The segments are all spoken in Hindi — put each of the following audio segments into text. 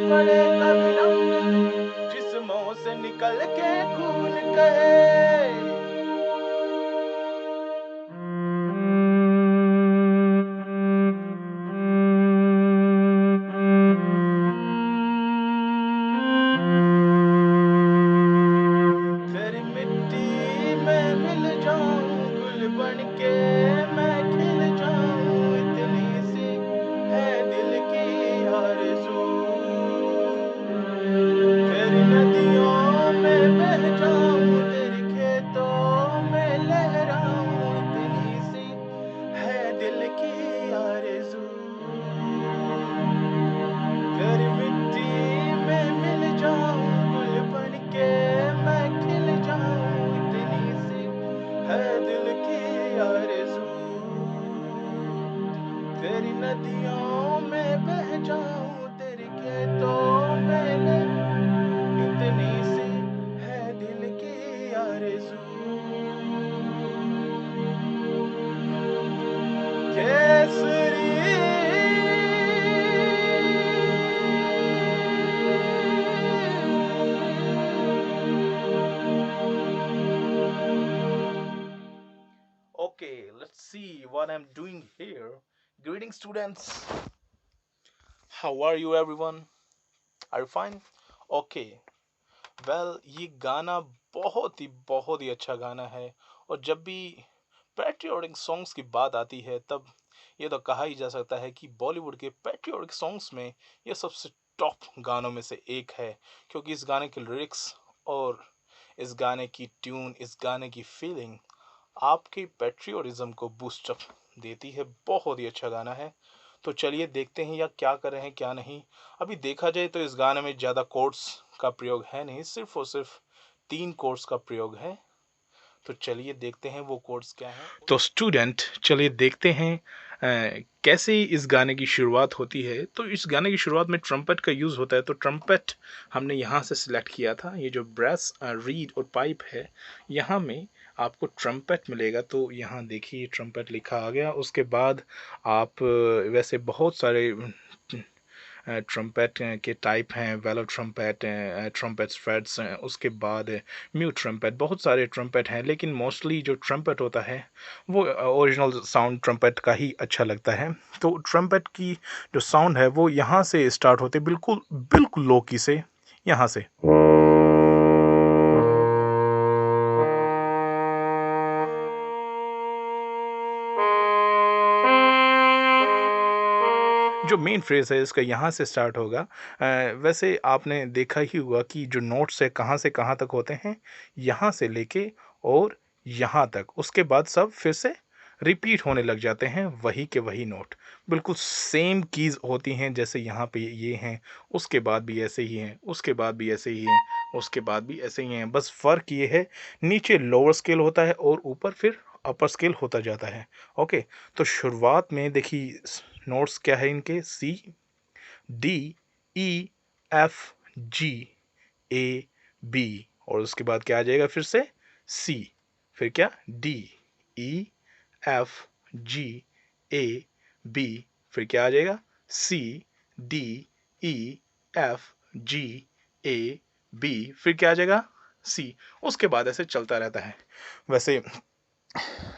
पड़े कभी रंग जिस्मों से निकल के खून कहे। तेरी मिट्टी में मिल जाऊं गुल बन के मैं खिल जाऊं, इतनी सी है दिल की आरज़ू। तेरी नदियों में बह जाऊं, तेरी खेतों में लहराऊं, इतनी सी है दिल की आरज़ू। तेरी मिट्टी में मिल जाऊं गुल बन के मैं खिल जाऊं, इतनी सी है दिल की आरज़ू। तेरी नदियों में बह जाऊं, तेरी खेतों में इतनी सी है दिल की आरज़ू। Kesari Okay, let's see what I'm doing here. Greetings, students. How are you, everyone? Are you fine? Okay. Well, ये गाना बहुत ही अच्छा गाना है। और जब भी पैट्रियोटिक सॉन्ग्स की बात आती है तब ये तो कहा ही जा सकता है कि बॉलीवुड के पैट्रियोटिक सॉन्ग्स में ये सबसे टॉप गानों में से एक है, क्योंकि इस गाने के लिरिक्स और इस गाने की ट्यून, इस गाने की फीलिंग आपके पैट्रियोटिज्म को बूस्टअप देती है। बहुत ही अच्छा गाना है। तो चलिए देखते हैं या क्या कर रहे हैं क्या नहीं। अभी देखा जाए तो इस गाने में ज़्यादा कोर्ड्स का प्रयोग है नहीं, सिर्फ और सिर्फ 3 कोर्ड्स का प्रयोग है। तो चलिए देखते हैं वो कोर्ड्स क्या हैं। तो स्टूडेंट चलिए देखते हैं कैसे इस गाने की शुरुआत होती है। तो इस गाने की शुरुआत में ट्रम्पेट का यूज़ होता है। तो ट्रम्पेट हमने यहाँ से सिलेक्ट किया था। ये जो ब्रेस, रीड और पाइप है, यहाँ में आपको ट्रम्पेट मिलेगा। तो यहाँ देखिए ट्रम्पेट लिखा आ गया। उसके बाद आप वैसे बहुत सारे ट्रम्पेट के टाइप हैं, वेलो ट्रम्पेट, ट्रम्पेट फ्रेट्स हैं, उसके बाद म्यूट ट्रम्पेट, बहुत सारे ट्रम्पेट हैं। लेकिन मोस्टली जो ट्रम्पेट होता है वो ओरिजिनल साउंड ट्रम्पेट का ही अच्छा लगता है। तो ट्रम्पेट की जो साउंड है वो यहाँ से स्टार्ट होते, बिल्कुल बिल्कुल लो की से, यहाँ से जो मेन फ्रेज़ है इसका यहाँ से स्टार्ट होगा। वैसे आपने देखा ही होगा कि जो नोट्स है कहाँ से कहाँ तक होते हैं, यहाँ से लेके और यहाँ तक, उसके बाद सब फिर से रिपीट होने लग जाते हैं, वही के वही नोट। बिल्कुल सेम कीज़ होती हैं, जैसे यहाँ पे ये हैं, उसके बाद भी ऐसे ही हैं, उसके बाद भी ऐसे ही हैं, उसके बाद भी ऐसे ही हैं। बस फ़र्क ये है, नीचे लोअर स्केल होता है और ऊपर फिर अपर स्केल होता जाता है। ओके, तो शुरुआत में देखिए नोट्स क्या है इनके, सी, डी, ई, एफ, जी, ए, बी, और उसके बाद क्या आ जाएगा फिर से, सी, फिर क्या, डी, ई, एफ, जी, ए, बी, फिर क्या आ जाएगा, सी, डी, ई, एफ, जी, ए, बी, फिर क्या आ जाएगा, सी। उसके बाद ऐसे चलता रहता है। वैसे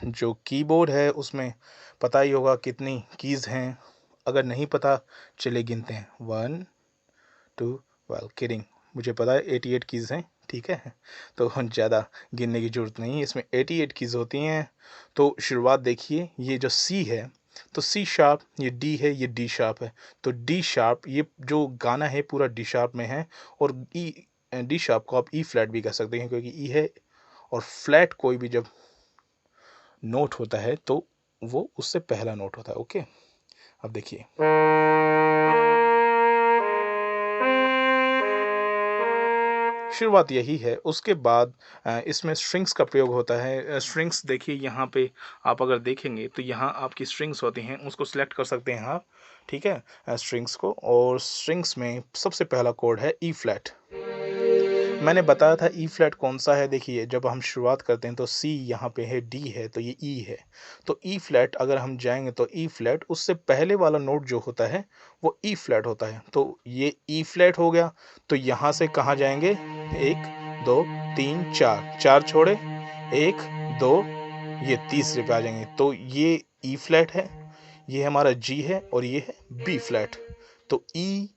जो कीबोर्ड है उसमें पता ही होगा कितनी कीज़ हैं। अगर नहीं पता चलिए गिनते हैं, 1 2, वेल किडिंग, मुझे पता है 88 कीज़ हैं, ठीक है। तो ज़्यादा गिनने की ज़रूरत नहीं है, इसमें 88 कीज़ होती हैं। तो शुरुआत देखिए, ये जो सी है तो सी शार्प, ये डी है, ये डी शार्प है। तो डी शार्प, ये जो गाना है पूरा डी शार्प में है। और ई, डी शार्प को आप ई फ्लैट भी कह सकते हैं, क्योंकि ई है और फ्लैट कोई भी जब नोट होता है तो वो उससे पहला नोट होता है। ओके, अब देखिए, शुरुआत यही है। उसके बाद इसमें स्ट्रिंग्स का प्रयोग होता है। स्ट्रिंग्स देखिए यहाँ पे आप अगर देखेंगे तो यहाँ आपकी स्ट्रिंग्स होती हैं, उसको सिलेक्ट कर सकते हैं आप, ठीक है, स्ट्रिंग्स को। और स्ट्रिंग्स में सबसे पहला कोड है ई फ्लैट। मैंने बताया था ई फ्लैट कौन-सा है, देखिए जब हम शुरुआत करते हैं तो सी यहाँ पे है, डी है, तो ये ई है। तो ई फ्लैट अगर हम जाएँगे तो ई फ्लैट उससे पहले वाला नोट जो होता है, वो ई फ्लैट होता है। तो ये ई फ्लैट हो गया, तो यहाँ से कहाँ जाएँगे? 1, 2, 3, 4, 4 छोड़े, 1, 2, ये तीसरे पे आ जाएँगे। तो ये ई फ्लैट है, ये हमारा जी है और ये है बी फ्लैट। तो ई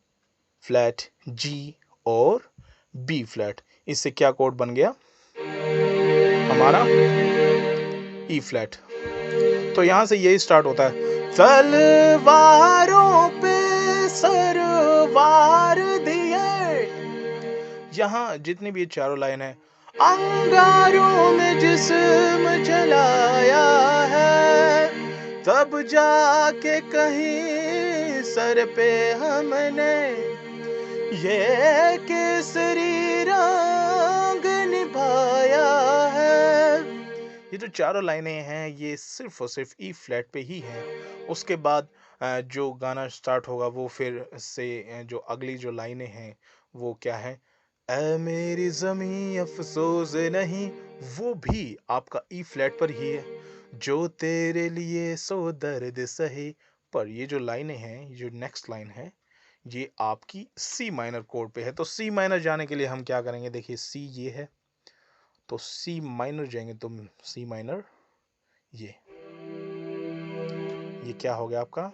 फ्लैट, जी और बी फ्लैट, इससे क्या कोड बन गया हमारा? ई फ्लैट। तो यहाँ से यही स्टार्ट होता है, तलवारों पे सरवार दिए। यहाँ जितनी भी ये चारों लाइन है, अंगारों में जिस्म जलाया है, तब जाके कहीं सर पे हमने ये केसरी रंग निभाया है। ये जो चारों लाइनें हैं, ये सिर्फ़ और सिर्फ़ ई फ्लैट पे ही हैं। उसके बाद जो गाना स्टार्ट होगा वो फिर से जो अगली जो लाइनें हैं, वो क्या है? ऐ मेरी ज़मीं अफ़सोस नहीं, वो भी आपका ई फ्लैट पर ही है। जो तेरे लिए सो दर्द सहे, पर ये जो लाइनें हैं, ये जो नेक्स्ट लाइन है, ये आपकी सी माइनर कोड पे है। तो सी माइनर जाने के लिए हम क्या करेंगे? देखिए सी ये है, तो सी माइनर जाएँगे तो सी माइनर ये क्या हो गया आपका?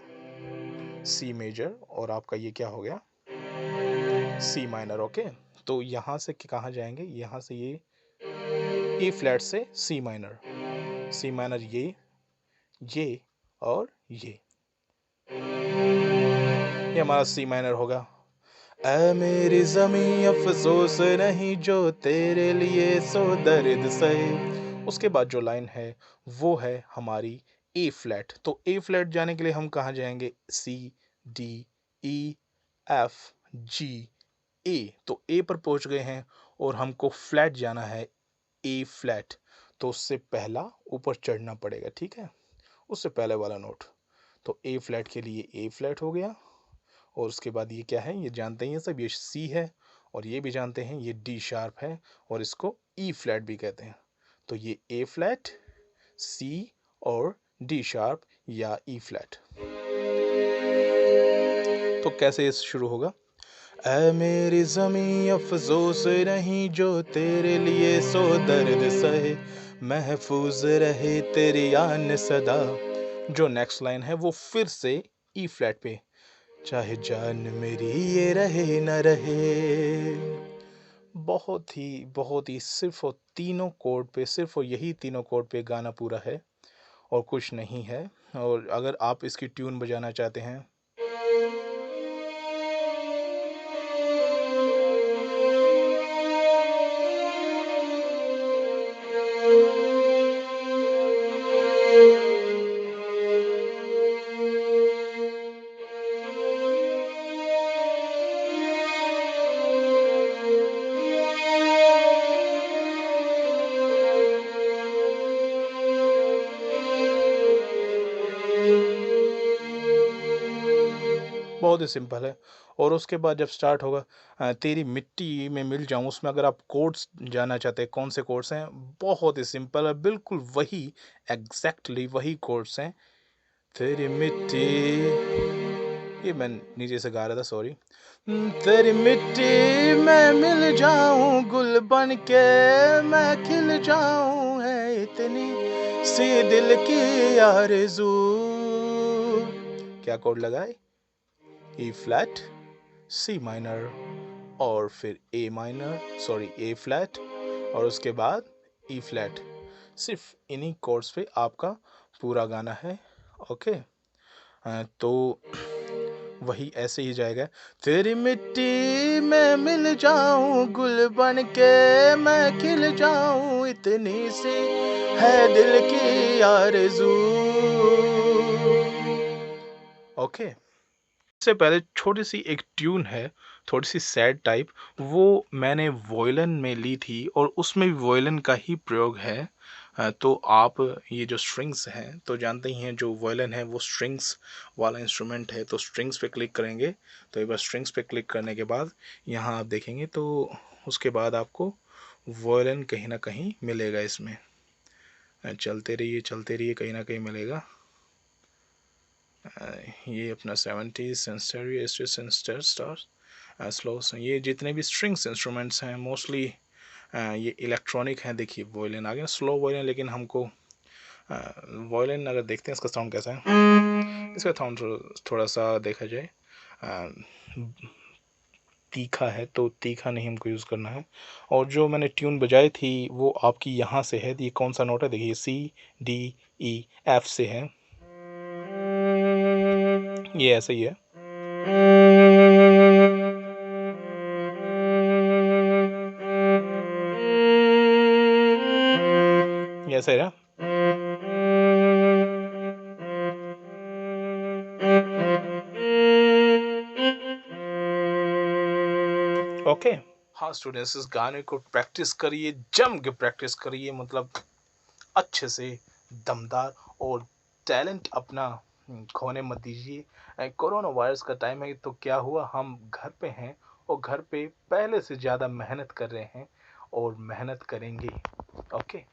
सी मेजर, और आपका ये क्या हो गया? C minor, okay. तो यहाँ से कहाँ जाएँगे? यहाँ से ये ई फ्लैट से सी माइनर ये और ये हमारा सी माइनर होगा। ऐ मेरी ज़मीं अफ़सोस नहीं, जो तेरे लिए सो दर्द सहे। उसके बाद जो लाइन है वो है हमारी ए फ्लैट। तो ए फ्लैट जाने के लिए हम कहाँ जाएँगे? सी, डी, ई, एफ, जी, ए। तो ए पर पहुँच गए हैं और हमको फ्लैट जाना है, ए फ्लैट। तो उससे पहला ऊपर चढ़ना पड़ेगा, ठीक है? उससे पहले वाला नोट। तो ए फ्लैट के लिए ए फ्लैट हो गया, और उसके बाद ये क्या है? ये जानते ही हैं सब, ये सी है, और ये भी जानते हैं ये डी शार्प है, और इसको ई फ्लैट भी कहते हैं। तो ये ए फ्लैट, सी और डी शार्प या ई फ्लैट। तो कैसे ये शुरू होगा? ऐ मेरी ज़मीं अफ़सोस नहीं, जो तेरे लिए सो दर्द सहे, महफूज रहे तेरी आन सदा। जो नेक्स्ट लाइन है वो फिर से ई फ्लैट पे, चाहे जान मेरी ये रहे न रहे। बहुत ही सिर्फ़ और तीनों कोड पे, सिर्फ़ और यही तीनों कोड पे गाना पूरा है और कुछ नहीं है। और अगर आप इसकी ट्यून बजाना चाहते हैं, बहुत ही सिंपल है। और उसके बाद जब स्टार्ट होगा, तेरी मिट्टी में मिल जाऊँ, उसमें अगर आप कोड्स जानना चाहते हैं कौन से कोड्स हैं, बहुत ही सिंपल है, बिल्कुल वही, एग्ज़ैक्टली वही कोड्स हैं। तेरी मिट्टी, ये मैं नीचे से गा रहा था, सॉरी। तेरी मिट्टी में मिल जाऊं, गुल बन के मैं खिल जाऊं, है इतनी सी दिल की आरज़ू। क्या कोड लगाए? ई फ्लैट, सी माइनर और फिर ए माइनर, सॉरी ए फ्लैट, और उसके बाद ई फ्लैट। सिर्फ इन्हीं कोड्स पे आपका पूरा गाना है, ओके। तो वही ऐसे ही जाएगा, तेरी मिट्टी में मिल जाऊं, गुल बन के मैं खिल जाऊं, इतनी सी है दिल की आरज़ू, ओके। इससे पहले छोटी सी एक ट्यून है, थोड़ी सी सैड टाइप, वो मैंने वोयलिन में ली थी और उसमें भी वोयलिन का ही प्रयोग है। तो आप ये जो स्ट्रिंग्स हैं तो जानते ही हैं, जो वायलिन है वो स्ट्रिंग्स वाला इंस्ट्रूमेंट है, तो स्ट्रिंग्स पे क्लिक करेंगे। तो एक बार स्ट्रिंग्स पे क्लिक करने के बाद यहाँ आप देखेंगे तो उसके बाद आपको वायलिन कहीं ना कहीं मिलेगा इसमें। चलते रहिए, कहीं ना कहीं मिलेगा। ये अपना 70 सेंसरी स्टार स्लो। ये जितने भी स्ट्रिंग्स इंस्ट्रूमेंट्स हैं मोस्टली ये इलेक्ट्रॉनिक हैं। देखिए वायलिन आ गया, स्लो वायलिन, लेकिन हमको वायलिन अगर देखते हैं इसका साउंड कैसा है, इसका साउंड थोड़ा सा देखा जाए तीखा है, तो तीखा नहीं हमको यूज़ करना है। और जो मैंने ट्यून बजाई थी वो आपकी यहाँ से है। ये कौन सा नोट है, देखिए C D E F से है, ये ऐसे ही है। ये ऐसे है। ओके। हाँ स्टूडेंट्स, इस गाने को प्रैक्टिस करिए, जम के प्रैक्टिस करिए, मतलब अच्छे से, दमदार, और टैलेंट अपना खोने मत दीजिए। कोरोना वायरस का टाइम है तो क्या हुआ, हम घर पे हैं और घर पे पहले से ज़्यादा मेहनत कर रहे हैं और मेहनत करेंगे। ओके।